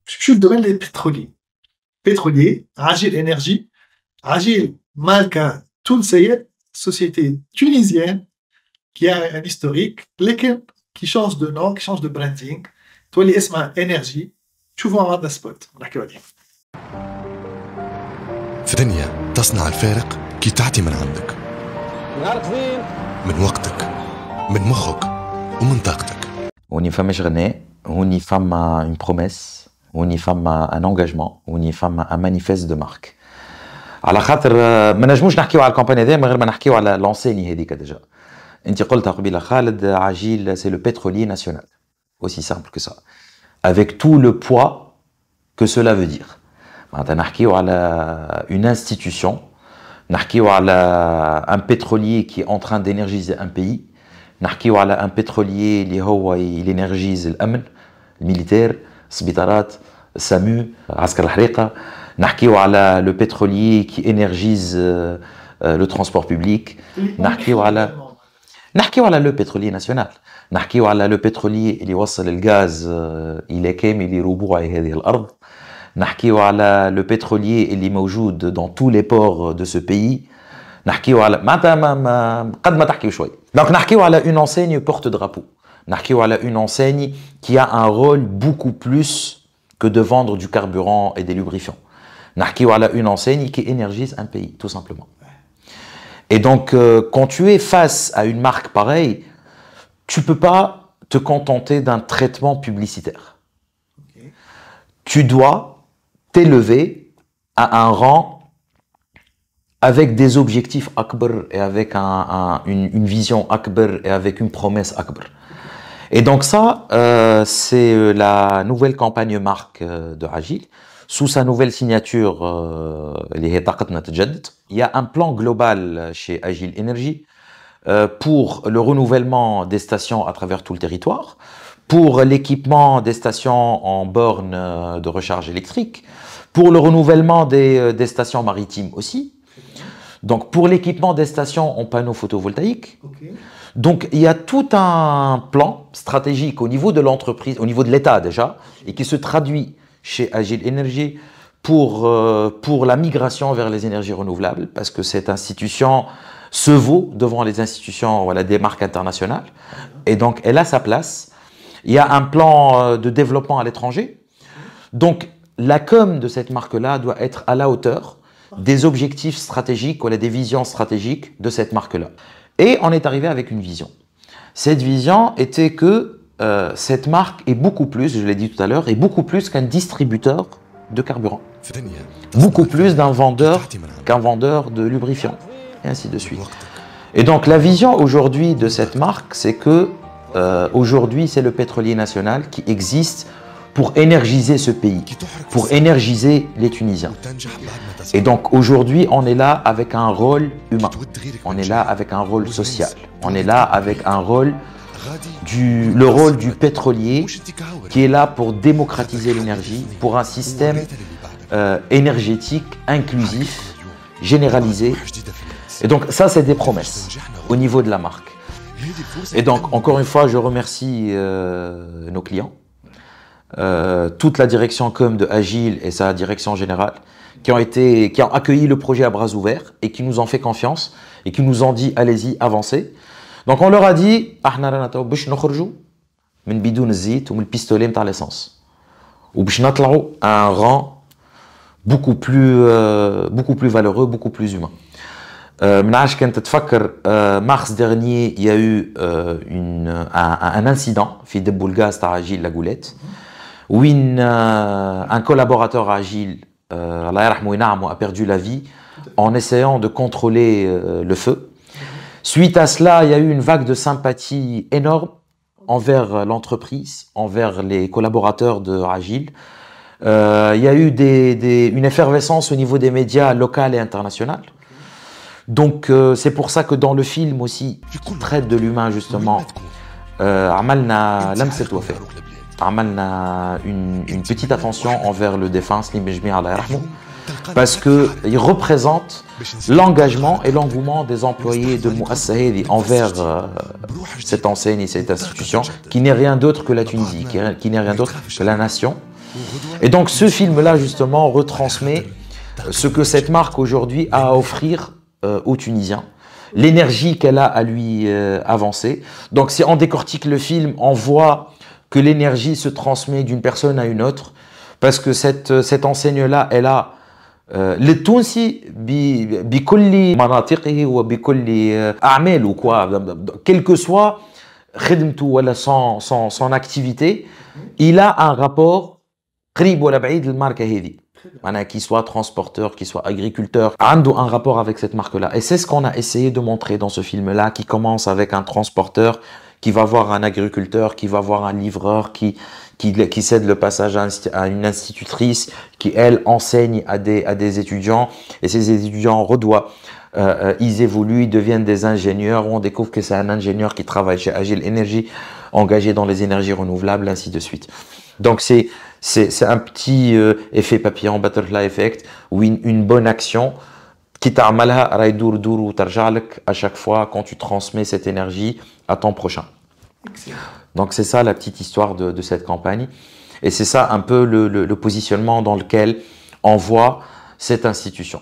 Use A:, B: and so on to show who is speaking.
A: Je le domaine des pétroliers. Pétrolier, Agile Énergie, Agile Malka Tunseyed, société tunisienne qui a un historique, lesquels qui change de nom, qui change de branding. Toi, les اسمها énergie, tu vois un spot. On a que dire.
B: في دنيا تصنع الفارق كي تعطي من عندك، من وقتك، من مخك ومن طاقتك.
C: هوني فماش غناء، هوني فما une promesse، هوني فما un engagement، هوني فما un manifeste de marque. على خاطر ما نجموش نحكيو على الكامباني هذه من غير ما نحكيو على لونسيني هذيك ديجا. انت قلتها قبيله خالد، عجيل c'est le pétrolier national. Aussi simple que ça. Avec tout le poids que cela veut dire. معناتها نحكيو على une institution، نحكيو على un pétrolier qui est en train d'énergiser un pays، نحكيو على un pétrolier اللي هو il énergise الأمن، الميليتير، السبيطارات، السامو، عسكر الحريقة، نحكيو على le pétrolier qui énergise le transport public، نحكيو على le pétrolier national، نحكيو على le pétrolier اللي يوصل الغاز إلى كامل ربوع هذه الأرض، نحكيو على le pétrolier اللي موجود dans tous les ports de ce pays، نحكيو على معناتها قد ما تحكيو شوي. Donc نحكيو على une enseigne porte-drapeau، نحكيو على une enseigne qui a un rôle beaucoup plus que de vendre du carburant et des lubrifiants. نحكيو على une enseigne qui énergise un pays, tout simplement. Et donc, quand tu es face à une marque pareille, tu ne peux pas te contenter d'un traitement publicitaire. Okay. Tu dois t'élever à un rang avec des objectifs akbar et avec une vision akbar et avec une promesse akbar. Et donc ça, c'est la nouvelle campagne marque de Agile. Sous sa nouvelle signature, il y a un plan global chez Agile Energy pour le renouvellement des stations à travers tout le territoire, pour l'équipement des stations en borne de recharge électrique, pour le renouvellement des stations maritimes aussi, donc pour l'équipement des stations en panneaux photovoltaïques. Okay. Donc il y a tout un plan stratégique au niveau de l'entreprise, au niveau de l'État déjà, et qui se traduit chez Agile Energy pour la migration vers les énergies renouvelables, parce que cette institution se vaut devant les institutions, voilà, des marques internationales, et donc elle a sa place. Il y a un plan de développement à l'étranger, donc la com de cette marque-là doit être à la hauteur des objectifs stratégiques, voilà, des visions stratégiques de cette marque-là. Et on est arrivé avec une vision. Cette vision était que cette marque est beaucoup plus, je l'ai dit tout à l'heure, est beaucoup plus qu'un distributeur de carburant. Beaucoup plus qu'un vendeur de lubrifiants, et ainsi de suite. Et donc la vision aujourd'hui de cette marque, c'est que aujourd'hui c'est le pétrolier national qui existe pour énergiser ce pays, pour énergiser les Tunisiens. Et donc aujourd'hui on est là avec un rôle humain, on est là avec un rôle social, on est là avec un rôle le rôle du pétrolier qui est là pour démocratiser l'énergie, pour un système énergétique inclusif, généralisé. Et donc ça c'est des promesses au niveau de la marque. Et donc encore une fois je remercie nos clients, toute la direction com de Agile et sa direction générale qui ont accueilli le projet à bras ouverts et qui nous ont fait confiance et qui nous ont dit allez-y, avancez. Donc on leur a dit احنا رانا تو باش نخرجوا من بدون الزيت ومن البيستولي نتاع ليسانس وباش نطلعوا un rang beaucoup plus valeureux, beaucoup plus humain. من عاش كنت تتفكر mars dernier il y a eu un incident في دبو الغاز تاع Agile La Goulette où un collaborateur Agile الله يرحمه وينعمه a perdu la vie en essayant de contrôler le feu. Suite à cela, il y a eu une vague de sympathie énorme envers l'entreprise, envers les collaborateurs de Agile. Il y a eu une effervescence au niveau des médias locaux et internationaux. Donc c'est pour ça que dans le film aussi, qui traite de l'humain justement, عملنا لمسة وفاء. عملنا une petite attention envers le défunt Slim Benjmi Allah yarhamou, parce qu'il représente l'engagement et l'engouement des employés de Mouassa Hedi envers cette enseigne et cette institution qui n'est rien d'autre que la Tunisie, qui n'est rien d'autre que la nation Et donc ce film-là, justement, retransmet ce que cette marque aujourd'hui a à offrir aux Tunisiens, l'énergie qu'elle a à lui avancer. Donc si on décortique le film, on voit que l'énergie se transmet d'une personne à une autre, parce que cette enseigne-là, elle a للتونسي بكل مناطقه وبكل أعماله quoi, quel que soit خدمته ولا son activité, il a un rapport قريب ولا بعيد للماركة هذه. Qu'il soit transporteur, qu'il soit agriculteur, عنده un rapport avec cette marque-là. Et c'est ce qu'on a essayé de montrer dans ce film-là, qui commence avec un transporteur, qui va voir un agriculteur, qui va voir un livreur, qui cède le passage à une institutrice, qui, elle, enseigne à des étudiants. Et ces étudiants redoivent, ils évoluent, ils deviennent des ingénieurs. On découvre que c'est un ingénieur qui travaille chez Agile Energy, engagé dans les énergies renouvelables, ainsi de suite. Donc c'est un petit effet papillon, butterfly effect, ou une bonne action qui ta'amalha راي يدور وترجع لك à chaque fois quand tu transmets cette énergie à ton prochain.
A: Excellent.
C: Donc c'est ça la petite histoire de cette campagne. Et c'est ça un peu le positionnement dans lequel on voit cette institution.